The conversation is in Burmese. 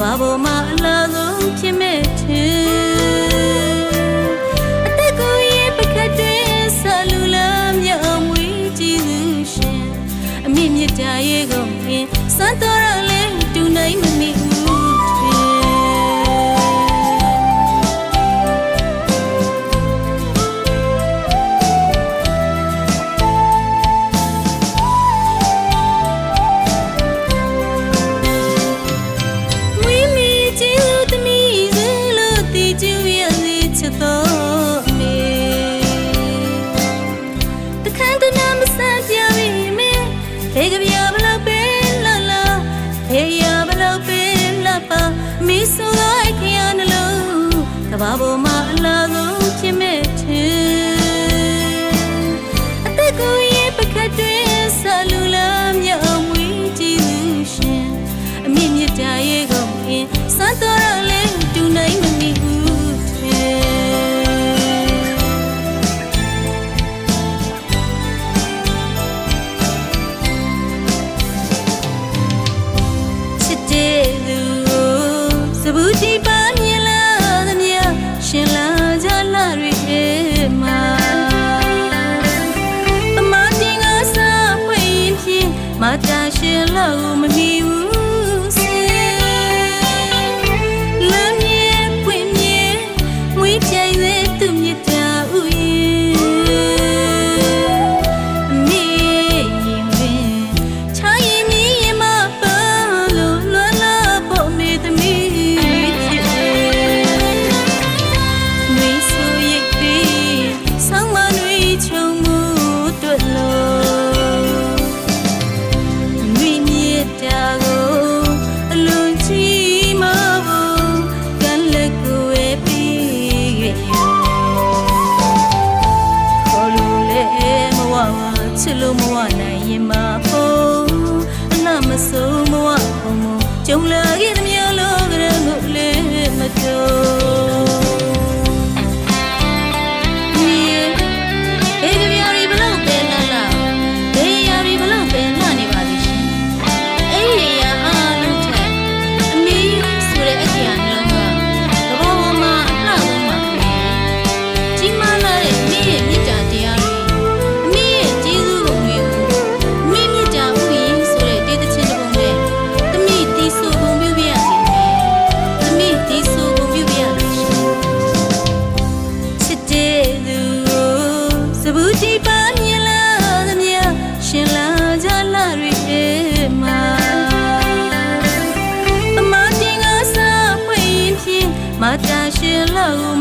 ဘာပေါ်မှာအလားဆုံးဖြစ်မဲ့အသက်ကိုရဲ့ပကတ်တွင်ဆလူလာမြောင်မွေးကြည့်သူရှင်အမြင့်မြတ်တာရဲ့ကုန်ရင်စမ်းတော်ရလဲတူနိုင်မမီဘူးဘာပေါ်မှာအလားဆုံးဖြစ်မဲ့အသက်ကိုရဲ့ပကတ်တွင်ဆလူလာမြောင်မွေးကြည့်သူရှင်အမြင့်မြတ်တာရဲ့ကုန်ရင်စမ်းတော်ရလဲတူနိုင်မမီဘူးချစ်တဲ့သူစဘူးကြည့်ပါရှင်လာကြလာတွေမှာအမတင်ကစားဖွင့်ဖြင့်မတာရှင်လောက်မမီဘူးစေလမ်းမြဲပွင့်မြဲမွေးပြိုင်တဲ့သူမြတ်တာဥယေအမေရင်ဝင်ချာရင်မြင်မပါလို့လွမ်းလာဖို့မေသမီးချစ်လို့မဝနိုင်ရင်မဟုတ်အနာမဆုံးမဝအောင်ကြုံလာခဲ့တဲ့မျိုးလိုကလေးကိုလေးမတော်မတာရှင်လောက်